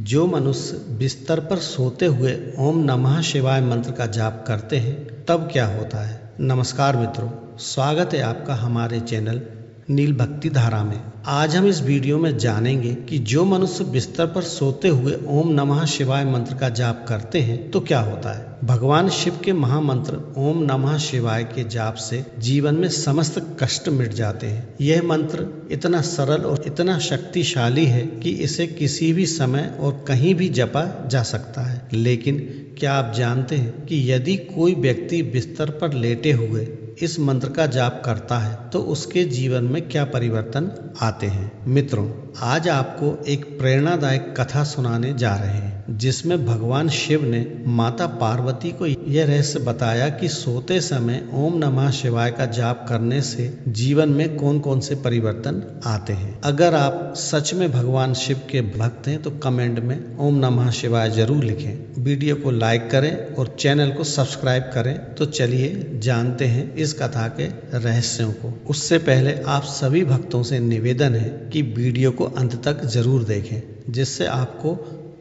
जो मनुष्य बिस्तर पर सोते हुए ओम नमः शिवाय मंत्र का जाप करते हैं तब क्या होता है। नमस्कार मित्रों, स्वागत है आपका हमारे चैनल नील भक्ति धारा में। आज हम इस वीडियो में जानेंगे कि जो मनुष्य बिस्तर पर सोते हुए ओम नमः शिवाय मंत्र का जाप करते हैं तो क्या होता है। भगवान शिव के महामंत्र ओम नमः शिवाय के जाप से जीवन में समस्त कष्ट मिट जाते हैं। यह मंत्र इतना सरल और इतना शक्तिशाली है कि इसे किसी भी समय और कहीं भी जपा जा सकता है। लेकिन क्या आप जानते हैं कि यदि कोई व्यक्ति बिस्तर पर लेटे हुए इस मंत्र का जाप करता है तो उसके जीवन में क्या परिवर्तन आते हैं। मित्रों, आज आपको एक प्रेरणादायक कथा सुनाने जा रहे हैं जिसमें भगवान शिव ने माता पार्वती को यह रहस्य बताया कि सोते समय ओम नमः शिवाय का जाप करने से जीवन में कौन कौन से परिवर्तन आते हैं। अगर आप सच में भगवान शिव के भक्त हैं तो कमेंट में ओम नमः शिवाय जरूर लिखें। वीडियो को लाइक करें और चैनल को सब्सक्राइब करें। तो चलिए जानते हैं इस कथा के रहस्यों को। उससे पहले आप सभी भक्तों से निवेदन है कि वीडियो को अंत तक जरूर देखें जिससे आपको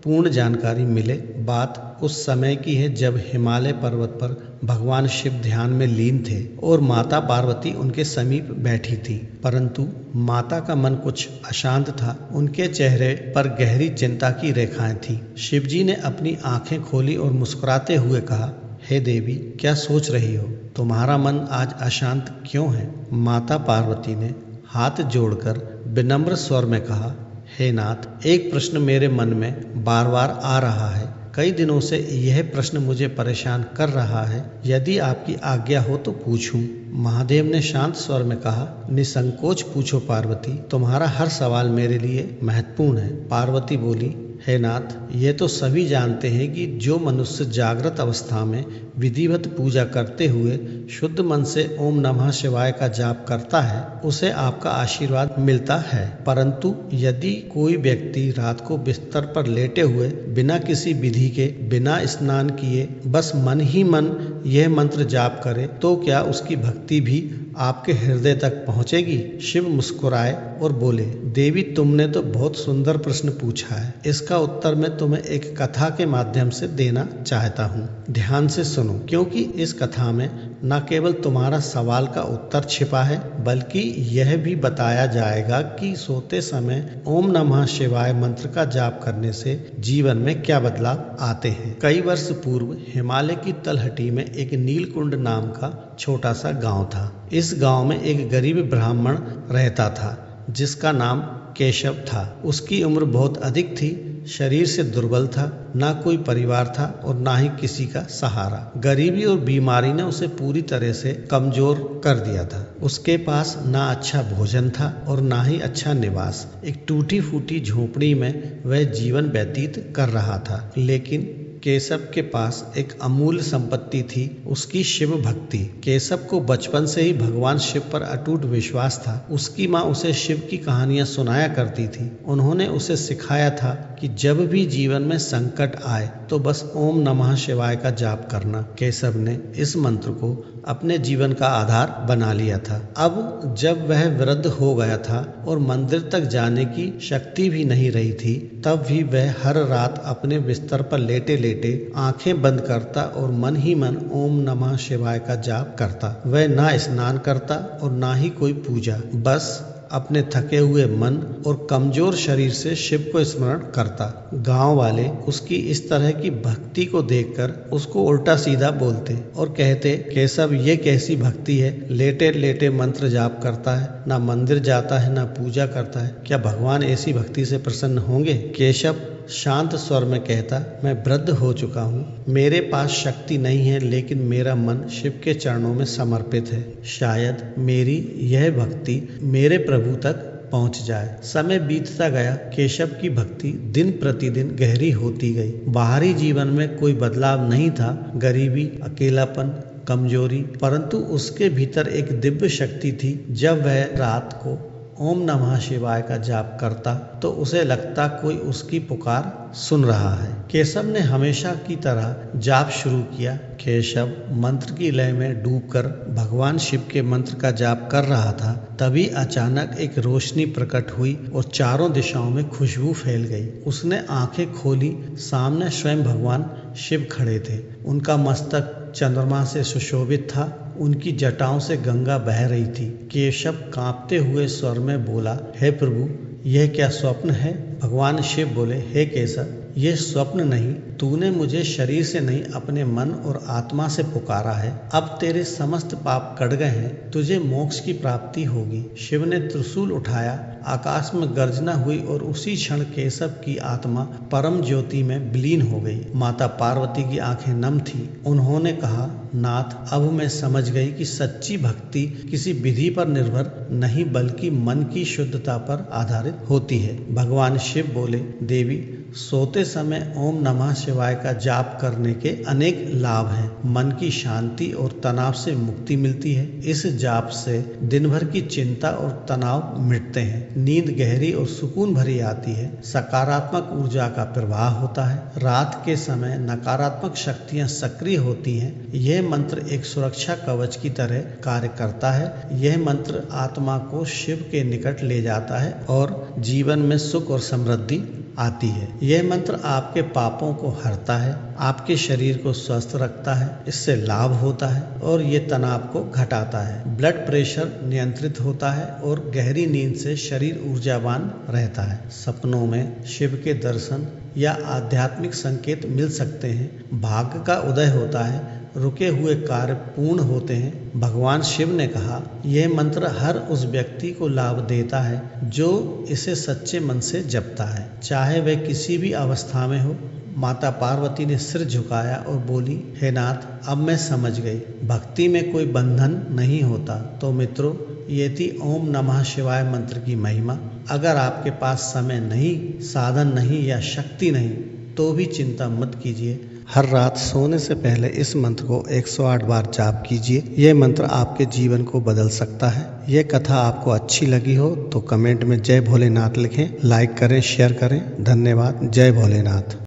पूर्ण जानकारी मिले। बात उस समय की है जब हिमालय पर्वत पर भगवान शिव ध्यान में लीन थे और माता पार्वती उनके समीप बैठी थी, परंतु माता का मन कुछ अशांत था। उनके चेहरे पर गहरी चिंता की रेखाएं थीं। शिवजी ने अपनी आंखें खोली और मुस्कुराते हुए कहा, हे देवी, क्या सोच रही हो? तुम्हारा मन आज अशांत क्यों है? माता पार्वती ने हाथ जोड़कर विनम्र स्वर में कहा, हे नाथ, एक प्रश्न मेरे मन में बार बार आ रहा है। कई दिनों से यह प्रश्न मुझे परेशान कर रहा है। यदि आपकी आज्ञा हो तो पूछूं। महादेव ने शांत स्वर में कहा, निसंकोच पूछो पार्वती, तुम्हारा हर सवाल मेरे लिए महत्वपूर्ण है। पार्वती बोली, हे नाथ, ये तो सभी जानते हैं कि जो मनुष्य जागृत अवस्था में विधिवत पूजा करते हुए शुद्ध मन से ओम नमः शिवाय का जाप करता है उसे आपका आशीर्वाद मिलता है। परंतु यदि कोई व्यक्ति रात को बिस्तर पर लेटे हुए बिना किसी विधि के, बिना स्नान किए, बस मन ही मन यह मंत्र जाप करे तो क्या उसकी भक्ति भी आपके हृदय तक पहुंचेगी? शिव मुस्कुराए और बोले, देवी, तुमने तो बहुत सुंदर प्रश्न पूछा है। इसका उत्तर मैं तुम्हें एक कथा के माध्यम से देना चाहता हूँ। ध्यान से सुनो, क्योंकि इस कथा में न केवल तुम्हारा सवाल का उत्तर छिपा है बल्कि यह भी बताया जाएगा कि सोते समय ओम नमः शिवाय मंत्र का जाप करने से जीवन में क्या बदलाव आते हैं। कई वर्ष पूर्व हिमालय की तलहटी में एक नीलकुंड नाम का छोटा सा गांव था। इस गांव में एक गरीब ब्राह्मण रहता था जिसका नाम केशव था। उसकी उम्र बहुत अधिक थी, शरीर से दुर्बल था, ना कोई परिवार था और ना ही किसी का सहारा। गरीबी और बीमारी ने उसे पूरी तरह से कमजोर कर दिया था। उसके पास ना अच्छा भोजन था और ना ही अच्छा निवास। एक टूटी फूटी झोपड़ी में वह जीवन व्यतीत कर रहा था। लेकिन केशव के पास एक अमूल्य संपत्ति थी, उसकी शिव भक्ति। केशव को बचपन से ही भगवान शिव पर अटूट विश्वास था। उसकी माँ उसे शिव की कहानियां सुनाया करती थी। उन्होंने उसे सिखाया था कि जब भी जीवन में संकट आए तो बस ओम नमः शिवाय का जाप करना। केशव ने इस मंत्र को अपने जीवन का आधार बना लिया था। अब जब वह वृद्ध हो गया था और मंदिर तक जाने की शक्ति भी नहीं रही थी, तब भी वह हर रात अपने बिस्तर पर लेटे लेटे आंखें बंद करता और मन ही मन ओम नमः शिवाय का जाप करता। वह ना स्नान करता और ना ही कोई पूजा, बस अपने थके हुए मन और कमजोर शरीर से शिव को स्मरण करता। गांव वाले उसकी इस तरह की भक्ति को देखकर उसको उल्टा सीधा बोलते और कहते, केशव, ये कैसी भक्ति है? लेटे लेटे मंत्र जाप करता है, ना मंदिर जाता है, ना पूजा करता है। क्या भगवान ऐसी भक्ति से प्रसन्न होंगे? केशव शांत स्वर में कहता, मैं वृद्ध हो चुका हूँ, मेरे पास शक्ति नहीं है, लेकिन मेरा मन शिव के चरणों में समर्पित है। शायद मेरी यह भक्ति मेरे प्रभु तक पहुंच जाए। समय बीतता गया। केशव की भक्ति दिन प्रतिदिन गहरी होती गई। बाहरी जीवन में कोई बदलाव नहीं था, गरीबी, अकेलापन, कमजोरी, परंतु उसके भीतर एक दिव्य शक्ति थी। जब वह रात को ओम नमः शिवाय का जाप करता तो उसे लगता कोई उसकी पुकार सुन रहा है। केशव ने हमेशा की तरह जाप शुरू किया। केशव मंत्र की लय में डूबकर भगवान शिव के मंत्र का जाप कर रहा था। तभी अचानक एक रोशनी प्रकट हुई और चारों दिशाओं में खुशबू फैल गई। उसने आंखें खोली, सामने स्वयं भगवान शिव खड़े थे। उनका मस्तक चंद्रमा से सुशोभित था, उनकी जटाओं से गंगा बह रही थी। केशव कांपते हुए स्वर में बोला, हे प्रभु, यह क्या स्वप्न है? भगवान शिव बोले, हे केशव, ये स्वप्न नहीं, तूने मुझे शरीर से नहीं अपने मन और आत्मा से पुकारा है। अब तेरे समस्त पाप कट गए हैं, तुझे मोक्ष की प्राप्ति होगी। शिव ने त्रिशूल उठाया, आकाश में गर्जना हुई और उसी क्षण केशव की आत्मा परम ज्योति में विलीन हो गई। माता पार्वती की आंखें नम थी। उन्होंने कहा, नाथ, अब मैं समझ गई कि सच्ची भक्ति किसी विधि पर निर्भर नहीं बल्कि मन की शुद्धता पर आधारित होती है। भगवान शिव बोले, देवी, सोते समय ओम नमः शिवाय का जाप करने के अनेक लाभ हैं। मन की शांति और तनाव से मुक्ति मिलती है। इस जाप से दिन भर की चिंता और तनाव मिटते हैं। नींद गहरी और सुकून भरी आती है। सकारात्मक ऊर्जा का प्रवाह होता है। रात के समय नकारात्मक शक्तियां सक्रिय होती हैं। यह मंत्र एक सुरक्षा कवच की तरह कार्य करता है। यह मंत्र आत्मा को शिव के निकट ले जाता है और जीवन में सुख और समृद्धि आती है। यह मंत्र आपके पापों को हरता है, आपके शरीर को स्वस्थ रखता है, इससे लाभ होता है और ये तनाव को घटाता है। ब्लड प्रेशर नियंत्रित होता है और गहरी नींद से शरीर ऊर्जावान रहता है। सपनों में शिव के दर्शन या आध्यात्मिक संकेत मिल सकते हैं। भाग्य का उदय होता है, रुके हुए कार्य पूर्ण होते हैं। भगवान शिव ने कहा, यह मंत्र हर उस व्यक्ति को लाभ देता है जो इसे सच्चे मन से जपता है, चाहे वह किसी भी अवस्था में हो। माता पार्वती ने सिर झुकाया और बोली, हे नाथ, अब मैं समझ गई, भक्ति में कोई बंधन नहीं होता। तो मित्रों, ये थी ओम नमः शिवाय मंत्र की महिमा। अगर आपके पास समय नहीं, साधन नहीं या शक्ति नहीं, तो भी चिंता मत कीजिए। हर रात सोने से पहले इस मंत्र को 108 बार जाप कीजिए। यह मंत्र आपके जीवन को बदल सकता है। यह कथा आपको अच्छी लगी हो तो कमेंट में जय भोलेनाथ लिखें, लाइक करें, शेयर करें। धन्यवाद। जय भोलेनाथ।